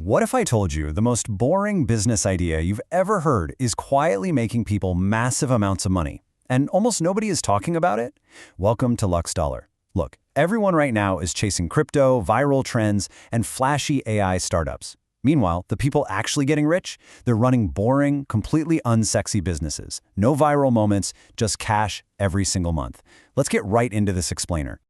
What if I told you the most boring business idea you've ever heard is quietly making people massive amounts of money, and almost nobody is talking about it? Welcome to LuxeDollar. Look, everyone right now is chasing crypto, viral trends, and flashy AI startups. Meanwhile, the people actually getting rich, they're running boring, completely unsexy businesses. No viral moments, just cash every single month. Let's get right into this explainer.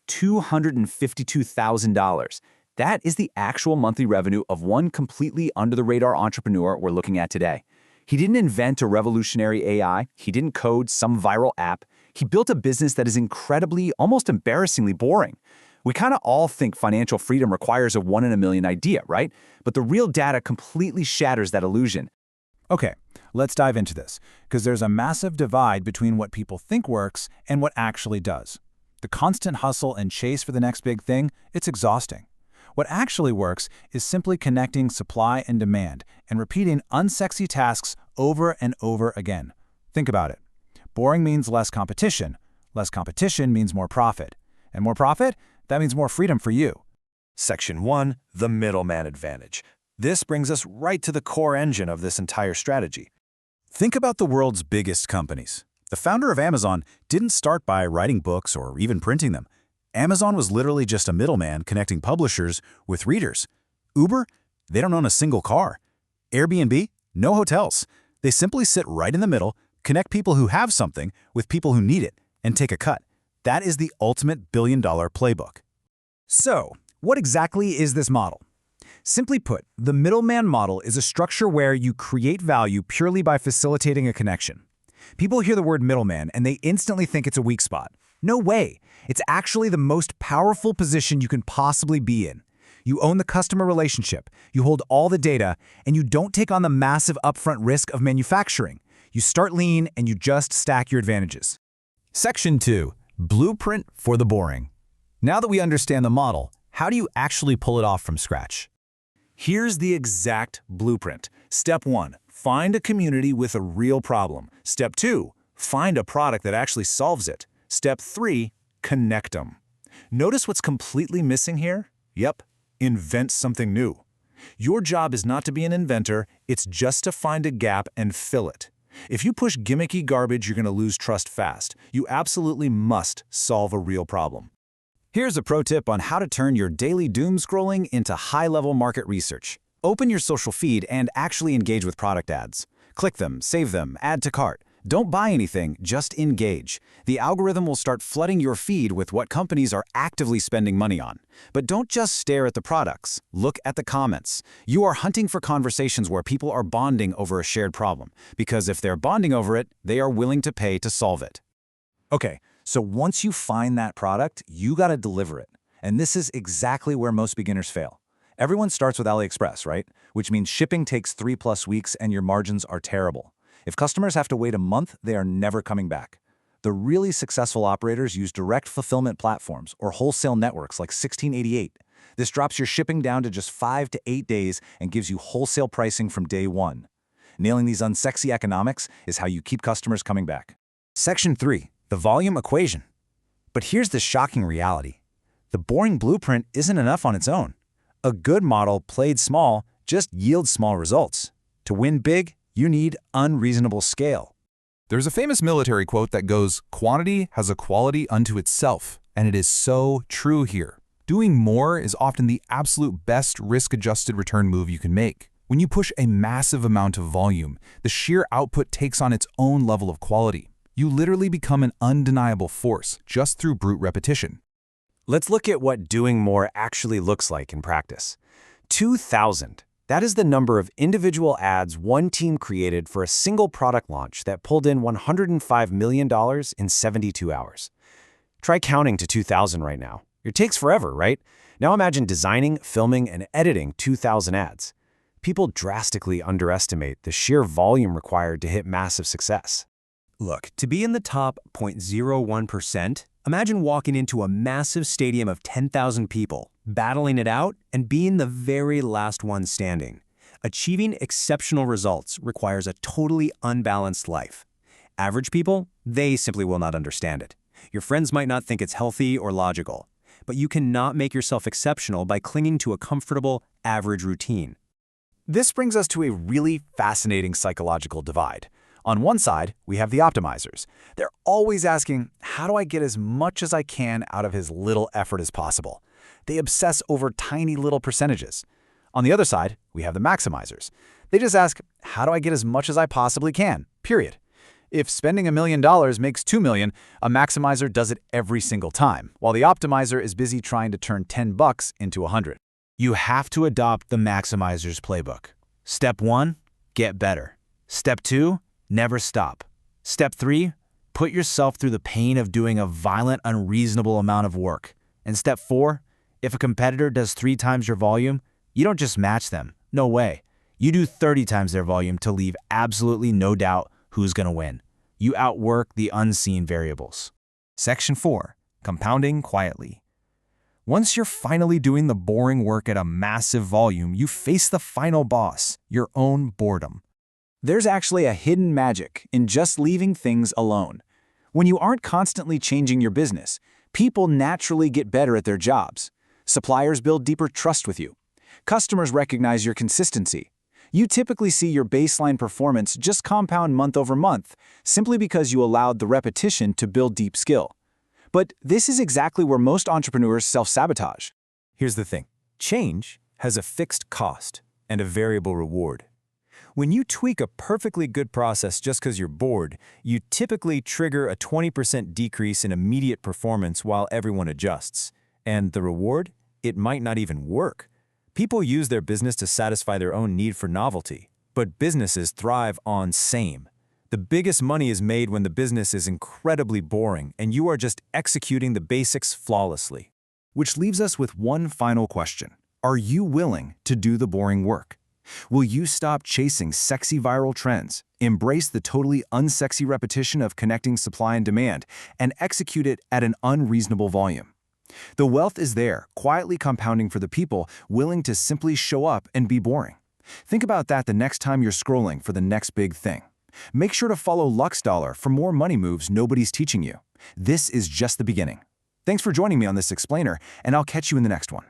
$252,000. That is the actual monthly revenue of one completely under-the-radar entrepreneur we're looking at today. He didn't invent a revolutionary AI. He didn't code some viral app. He built a business that is incredibly, almost embarrassingly boring. We kind of all think financial freedom requires a one in a million idea, right? But the real data completely shatters that illusion. Okay, let's dive into this, because there's a massive divide between what people think works and what actually does. The constant hustle and chase for the next big thing, it's exhausting. What actually works is simply connecting supply and demand and repeating unsexy tasks over and over again. Think about it. Boring means less competition. Less competition means more profit. And more profit? That means more freedom for you. Section 1, the middleman advantage. This brings us right to the core engine of this entire strategy. Think about the world's biggest companies. The founder of Amazon didn't start by writing books or even printing them. Amazon was literally just a middleman connecting publishers with readers. Uber? They don't own a single car. Airbnb? No hotels. They simply sit right in the middle, connect people who have something with people who need it, and take a cut. That is the ultimate billion-dollar playbook. So, what exactly is this model? Simply put, the middleman model is a structure where you create value purely by facilitating a connection. People hear the word middleman and they instantly think it's a weak spot. No way. It's actually the most powerful position you can possibly be in. You own the customer relationship, you hold all the data, and you don't take on the massive upfront risk of manufacturing. You start lean and you just stack your advantages. Section 2. Blueprint for the boring. Now that we understand the model, how do you actually pull it off from scratch? Here's the exact blueprint. Step 1, find a community with a real problem. Step 2, find a product that actually solves it. Step 3, connect them. Notice what's completely missing here? Yep, invent something new. Your job is not to be an inventor, it's just to find a gap and fill it. If you push gimmicky garbage, you're going to lose trust fast. You absolutely must solve a real problem. Here's a pro tip on how to turn your daily doom scrolling into high-level market research. Open your social feed and actually engage with product ads. Click them, save them, add to cart. Don't buy anything, just engage. The algorithm will start flooding your feed with what companies are actively spending money on. But don't just stare at the products. Look at the comments. You are hunting for conversations where people are bonding over a shared problem, because if they're bonding over it, they are willing to pay to solve it. Okay, so once you find that product, you gotta deliver it. And this is exactly where most beginners fail. Everyone starts with AliExpress, right? Which means shipping takes 3+ weeks and your margins are terrible. If customers have to wait a month, they are never coming back. The really successful operators use direct fulfillment platforms or wholesale networks like 1688. This drops your shipping down to just 5 to 8 days and gives you wholesale pricing from day one. Nailing these unsexy economics is how you keep customers coming back. Section 3, the volume equation. But here's the shocking reality. The boring blueprint isn't enough on its own. A good model played small just yields small results. To win big, you need unreasonable scale. There's a famous military quote that goes, "Quantity has a quality unto itself," and it is so true here. Doing more is often the absolute best risk-adjusted return move you can make. When you push a massive amount of volume, the sheer output takes on its own level of quality. You literally become an undeniable force just through brute repetition. Let's look at what doing more actually looks like in practice. 2,000. That is the number of individual ads one team created for a single product launch that pulled in $105 million in 72 hours. Try counting to 2,000 right now. It takes forever, right? Now imagine designing, filming, and editing 2,000 ads. People drastically underestimate the sheer volume required to hit massive success. Look, to be in the top 0.01%, imagine walking into a massive stadium of 10,000 people, battling it out, and being the very last one standing. Achieving exceptional results requires a totally unbalanced life. Average people, they simply will not understand it. Your friends might not think it's healthy or logical. but you cannot make yourself exceptional by clinging to a comfortable, average routine. This brings us to a really fascinating psychological divide. On one side, we have the optimizers. They're always asking, how do I get as much as I can out of as little effort as possible? They obsess over tiny little percentages. On the other side, we have the maximizers. They just ask, how do I get as much as I possibly can, period. If spending $1 million makes $2 million, a maximizer does it every single time, while the optimizer is busy trying to turn $10 into 100. You have to adopt the maximizer's playbook. Step 1, get better. Step 2, never stop. Step 3, put yourself through the pain of doing a violent, unreasonable amount of work. And step 4, if a competitor does 3 times your volume, you don't just match them. No way. You do 30 times their volume to leave absolutely no doubt who's going to win. You outwork the unseen variables. Section 4. Compounding quietly. Once you're finally doing the boring work at a massive volume, you face the final boss, your own boredom. There's actually a hidden magic in just leaving things alone. When you aren't constantly changing your business, people naturally get better at their jobs. Suppliers build deeper trust with you. Customers recognize your consistency. You typically see your baseline performance just compound month over month, simply because you allowed the repetition to build deep skill. But this is exactly where most entrepreneurs self-sabotage. Here's the thing. Change has a fixed cost and a variable reward. When you tweak a perfectly good process just because you're bored, you typically trigger a 20% decrease in immediate performance while everyone adjusts. And the reward? It might not even work. People use their business to satisfy their own need for novelty, but businesses thrive on same. The biggest money is made when the business is incredibly boring and you are just executing the basics flawlessly. Which leaves us with one final question. Are you willing to do the boring work? Will you stop chasing sexy viral trends, embrace the totally unsexy repetition of connecting supply and demand, and execute it at an unreasonable volume? The wealth is there, quietly compounding for the people willing to simply show up and be boring. Think about that the next time you're scrolling for the next big thing. Make sure to follow LuxeDollar for more money moves nobody's teaching you. This is just the beginning. Thanks for joining me on this explainer, and I'll catch you in the next one.